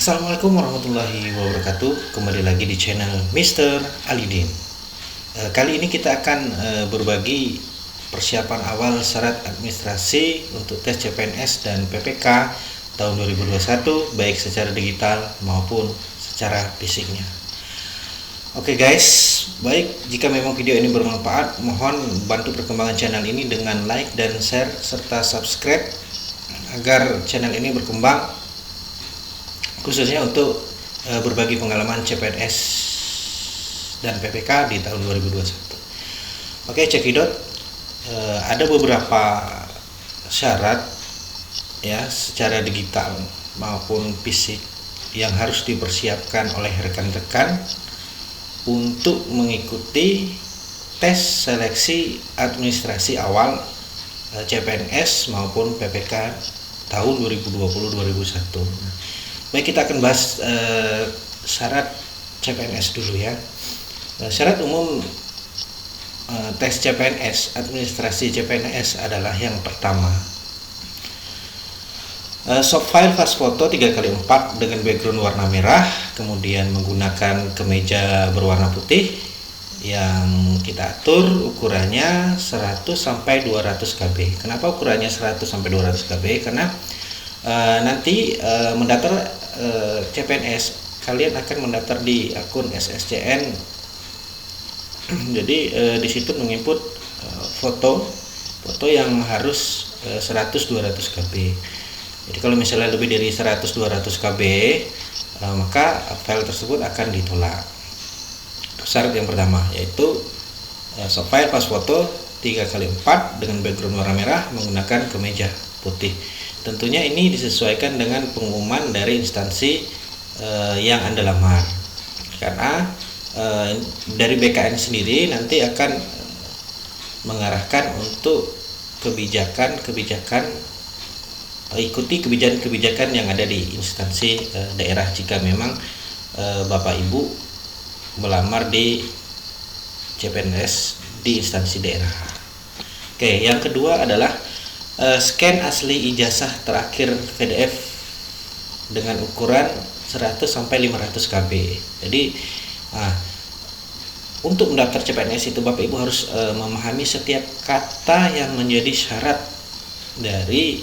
Assalamualaikum warahmatullahi wabarakatuh. Kembali lagi di channel Mr. Alidin. Kali ini kita akan berbagi persiapan awal syarat administrasi untuk tes CPNS dan PPK tahun 2021, baik secara digital maupun secara fisiknya. Oke guys, baik, jika memang video ini bermanfaat, mohon bantu perkembangan channel ini dengan like dan share serta subscribe agar channel ini berkembang, khususnya untuk berbagi pengalaman CPNS dan PPK di tahun 2021. Oke, cekidot, ada beberapa syarat ya secara digital maupun fisik yang harus dipersiapkan oleh rekan-rekan untuk mengikuti tes seleksi administrasi awal CPNS maupun PPK tahun 2020-2021. Baik, kita akan bahas syarat CPNS dulu ya. Syarat umum tes CPNS, administrasi CPNS adalah yang pertama, soft file fast foto 3x4 dengan background warna merah, kemudian menggunakan kemeja berwarna putih yang kita atur ukurannya 100 sampai 200 KB. Kenapa ukurannya 100 sampai 200 KB? Karena nanti mendaftar CPNS, kalian akan mendaftar di akun SSCN. Jadi di situ menginput foto yang harus 100-200 KB. Jadi kalau misalnya lebih dari 100-200 KB, maka file tersebut akan ditolak. Syarat yang pertama yaitu soft file fast foto 3x4 dengan background warna merah menggunakan kemeja putih. Tentunya ini disesuaikan dengan pengumuman dari instansi yang Anda lamar, karena dari BKN sendiri nanti akan mengarahkan untuk kebijakan ikuti kebijakan yang ada di instansi daerah jika memang Bapak Ibu melamar di CPNS di instansi daerah. Oke, yang kedua adalah scan asli ijazah terakhir PDF dengan ukuran 100 sampai 500 KB. Jadi untuk mendaftar CPNS itu Bapak Ibu harus memahami setiap kata yang menjadi syarat dari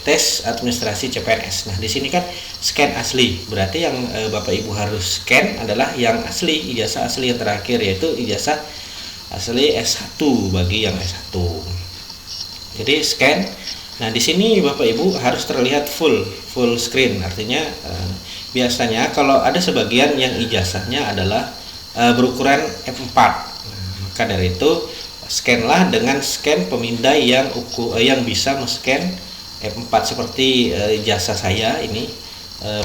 tes administrasi CPNS. Nah, di sini kan scan asli, berarti yang Bapak Ibu harus scan adalah yang asli, ijazah asli yang terakhir, yaitu ijazah asli S1 bagi yang S1. Jadi scan. Nah, di sini Bapak Ibu harus terlihat full screen. Artinya biasanya kalau ada sebagian yang ijazahnya adalah berukuran F4. Nah, maka dari itu scanlah dengan scan pemindai yang bisa men-scan F4 seperti ijazah saya ini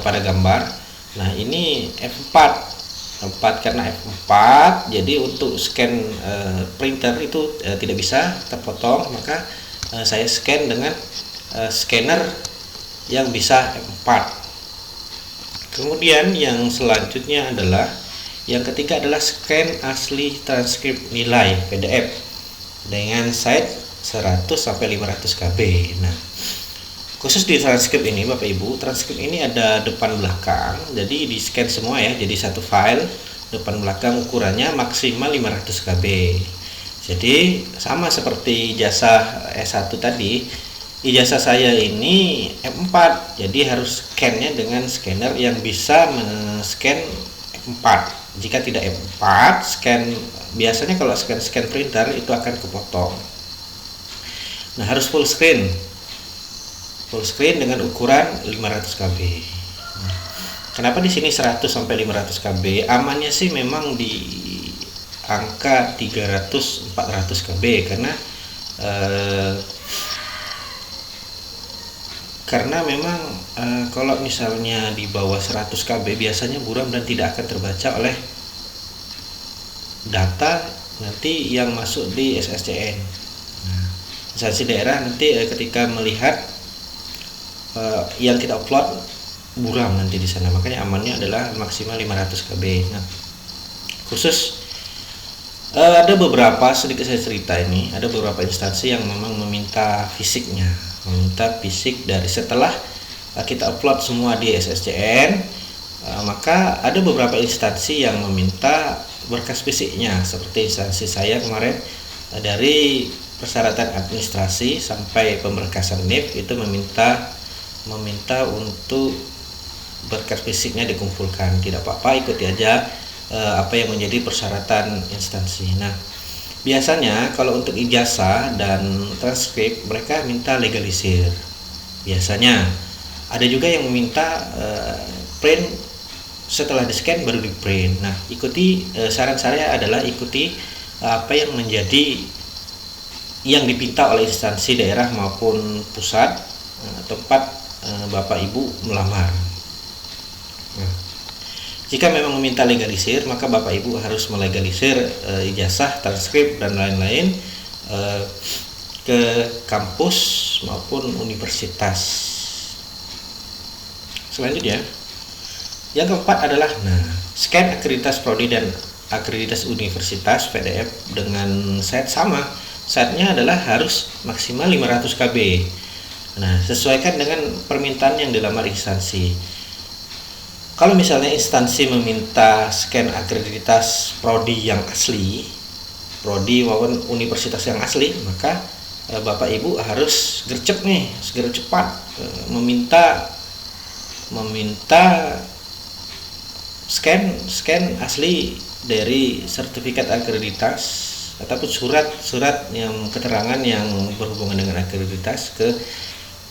pada gambar. Nah, ini F4 karena F4, jadi untuk scan printer itu tidak bisa terpotong, maka saya scan dengan scanner yang bisa F4. Kemudian yang selanjutnya adalah yang ketiga adalah scan asli transkrip nilai PDF dengan size 100 sampai 500 KB. Nah, khusus di transkrip ini Bapak Ibu, transkrip ini ada depan belakang, jadi di scan semua ya, jadi satu file depan belakang ukurannya maksimal 500 KB. Jadi sama seperti ijazah S1 tadi, ijazah saya ini F4, jadi harus scannya dengan scanner yang bisa men-scan F4. Jika tidak F4, scan biasanya kalau scan printer itu akan kepotong. Nah, harus full screen dengan ukuran 500 KB. Kenapa di sini 100 sampai 500 KB? Amannya sih memang di angka 300-400 KB karena memang kalau misalnya di bawah 100 KB biasanya buram dan tidak akan terbaca oleh data nanti yang masuk di SSCN. Instansi daerah nanti ketika melihat yang kita upload buram nanti di sana, makanya amannya adalah maksimal 500 KB. Nah, khusus ada beberapa, sedikit saya cerita ini, ada beberapa instansi yang memang meminta fisiknya, meminta fisik dari setelah kita upload semua di SSCN, maka ada beberapa instansi yang meminta berkas fisiknya, seperti instansi saya kemarin dari persyaratan administrasi sampai pemberkasan NIP itu meminta untuk berkas fisiknya dikumpulkan. Tidak apa-apa, ikuti aja apa yang menjadi persyaratan instansi. Nah, biasanya kalau untuk ijazah dan transkrip mereka minta legalisir. Biasanya ada juga yang meminta print setelah di scan baru di print. Nah, ikuti saran saya adalah ikuti apa yang menjadi yang dipinta oleh instansi daerah maupun pusat tempat Bapak Ibu melamar. Nah, jika memang meminta legalisir, maka Bapak Ibu harus melegalisir ijazah, transkrip dan lain-lain ke kampus maupun universitas. Selanjutnya, yang keempat adalah scan akreditas prodi dan akreditas universitas PDF dengan set sama. Setnya adalah harus maksimal 500 KB. Nah, sesuaikan dengan permintaan yang dilamar instansi. Kalau misalnya instansi meminta scan akreditas prodi yang asli, prodi maupun universitas yang asli, maka Bapak Ibu harus gercep nih, segera cepat meminta scan asli dari sertifikat akreditas ataupun surat yang keterangan yang berhubungan dengan akreditas ke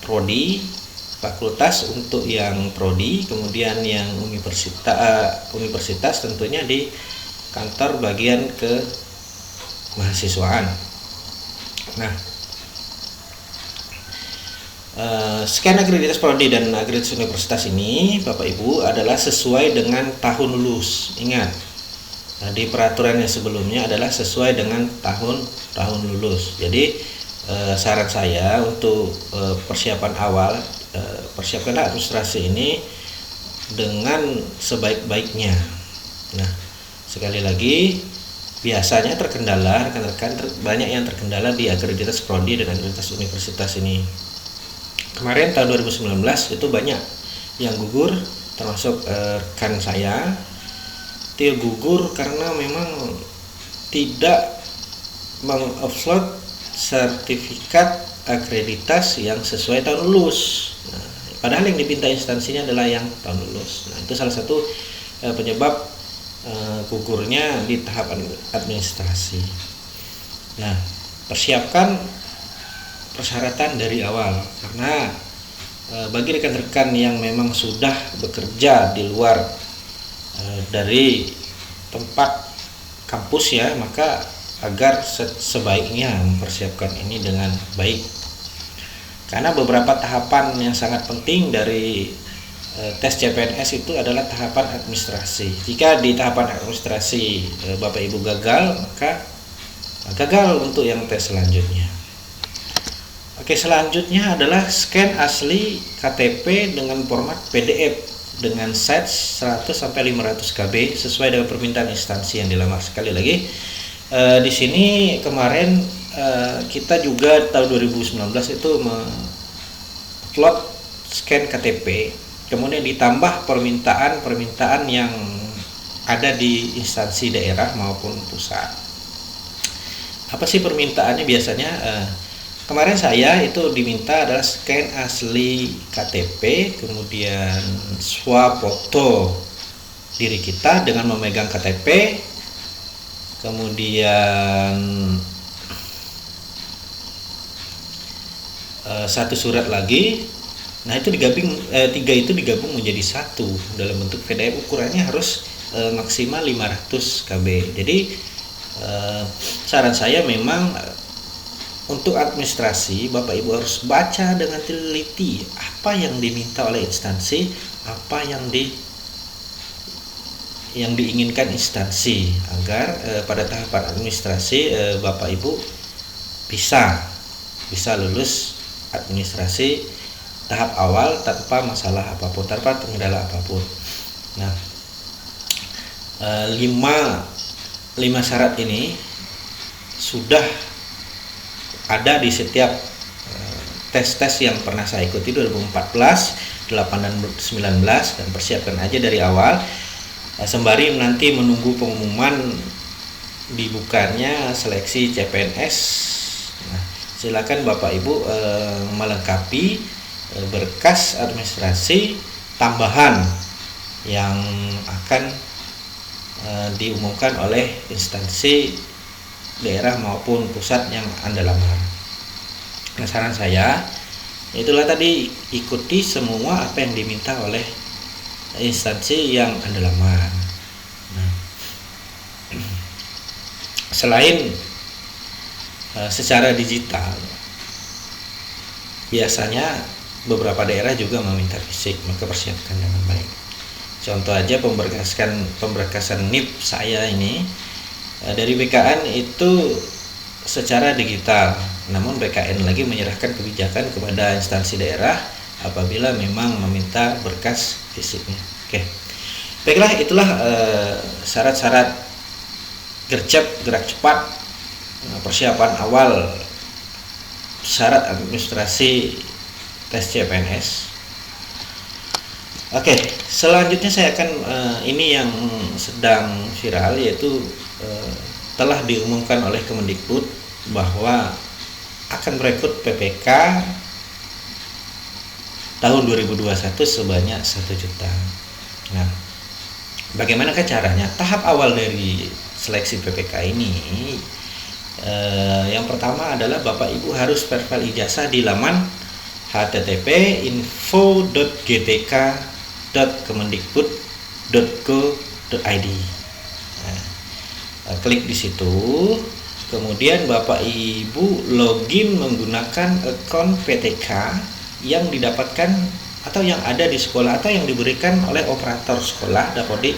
prodi, fakultas untuk yang prodi, kemudian yang universitas tentunya di kantor bagian ke mahasiswaan. Nah, scan akreditas prodi dan akreditas universitas ini Bapak Ibu adalah sesuai dengan tahun lulus. Ingat, di peraturan yang sebelumnya adalah sesuai dengan tahun lulus. Jadi saran saya untuk persiapan awal, persiapkanlah administrasi ini dengan sebaik-baiknya. Nah, sekali lagi, biasanya terkendala, rekan-rekan banyak yang terkendala di akreditas prodi dan akreditas universitas ini. Kemarin tahun 2019 itu banyak yang gugur, termasuk rekan saya. Dia gugur karena memang tidak mengupload sertifikat akreditas yang sesuai tahun lulus. Nah, padahal yang dipinta instansinya adalah yang tahun lulus. Nah, itu salah satu penyebab gugurnya di tahap administrasi. Nah, persiapkan persyaratan dari awal, karena bagi rekan-rekan yang memang sudah bekerja di luar dari tempat kampus ya, maka agar sebaiknya mempersiapkan ini dengan baik, karena beberapa tahapan yang sangat penting dari tes CPNS itu adalah tahapan administrasi. Jika di tahapan administrasi Bapak Ibu gagal, maka gagal untuk yang tes selanjutnya. Oke, selanjutnya adalah scan asli KTP dengan format PDF dengan size 100-500 KB sesuai dengan permintaan instansi yang dilamar. Sekali lagi, di sini kemarin kita juga tahun 2019 itu upload scan KTP, kemudian ditambah permintaan yang ada di instansi daerah maupun pusat. Apa sih permintaannya biasanya? Kemarin saya itu diminta adalah scan asli KTP, kemudian swap foto diri kita dengan memegang KTP, kemudian satu surat lagi. Nah, itu tiga itu digabung menjadi satu dalam bentuk PDF, ukurannya harus maksimal 500 KB. Jadi saran saya memang untuk administrasi Bapak Ibu harus baca dengan teliti apa yang diminta oleh instansi, apa yang diinginkan instansi, agar pada tahapan administrasi Bapak Ibu bisa lulus administrasi tahap awal tanpa masalah apapun, tanpa kendala apapun. Nah, 5 syarat ini sudah ada di setiap tes-tes yang pernah saya ikuti 2014, 8 dan 19 dan persiapkan aja dari awal sembari nanti menunggu pengumuman dibukanya seleksi CPNS. Nah, silakan Bapak Ibu melengkapi berkas administrasi tambahan yang akan diumumkan oleh instansi daerah maupun pusat yang Anda lamar. Nah, saran saya itulah tadi, ikuti semua apa yang diminta oleh instansi yang Anda lamar. Nah, selain secara digital, biasanya beberapa daerah juga meminta fisik, maka persiapkan dengan baik. Contoh aja pemberkasan NIP saya ini dari BKN itu secara digital, namun BKN lagi menyerahkan kebijakan kepada instansi daerah apabila memang meminta berkas fisiknya. Oke, baiklah, itulah syarat-syarat gercep gerak cepat persiapan awal syarat administrasi tes CPNS. Oke, selanjutnya saya akan ini yang sedang viral, yaitu telah diumumkan oleh Kemendikbud bahwa akan merekrut PPK tahun 2021 sebanyak 1 juta. Nah, bagaimanakah caranya? Tahap awal dari seleksi PPK ini, yang pertama adalah Bapak Ibu harus verify ijazah di laman http://info.gtk.kemendikbud.go.id. Klik di situ, kemudian Bapak Ibu login menggunakan akun PTK yang didapatkan atau yang ada di sekolah atau yang diberikan oleh operator sekolah Dapodik,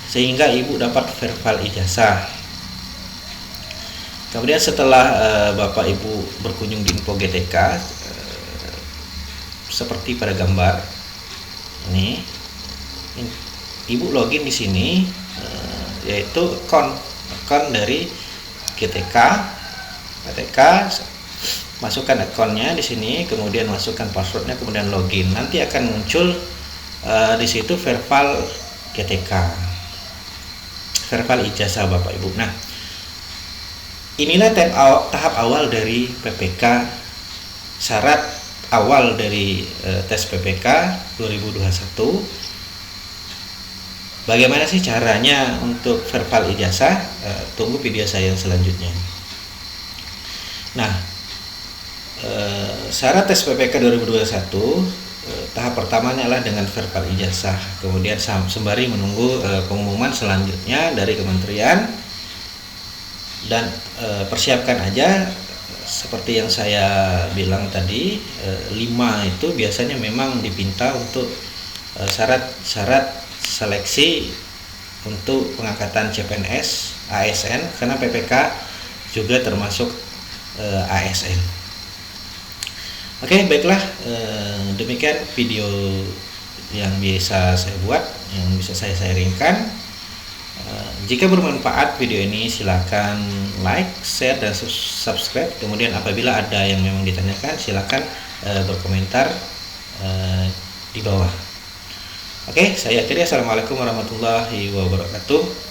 sehingga Ibu dapat verify ijazah. Kemudian setelah Bapak Ibu berkunjung di info GTK, seperti pada gambar ini, Ibu login di sini, yaitu akun dari GTK, masukkan akunnya di sini, kemudian masukkan passwordnya, kemudian login. Nanti akan muncul di situ verify GTK, verify ijazah Bapak Ibu. Nah, inilah tahap awal dari PPK, syarat awal dari tes PPK 2021. Bagaimana sih caranya untuk verify ijazah? Tunggu video saya yang selanjutnya. Nah, syarat tes PPK 2021 tahap pertamanya adalah dengan verify ijazah. Kemudian sembari menunggu pengumuman selanjutnya dari kementerian. Dan persiapkan aja seperti yang saya bilang tadi, 5 itu biasanya memang dipinta untuk syarat seleksi untuk pengangkatan CPNS, ASN, karena PPK juga termasuk ASN. Oke, baiklah, demikian video yang bisa saya buat, yang bisa saya sharingkan. Jika bermanfaat video ini, silakan like, share, dan subscribe. Kemudian apabila ada yang memang ditanyakan, silakan berkomentar di bawah. Oke, saya akhiri. Assalamualaikum warahmatullahi wabarakatuh.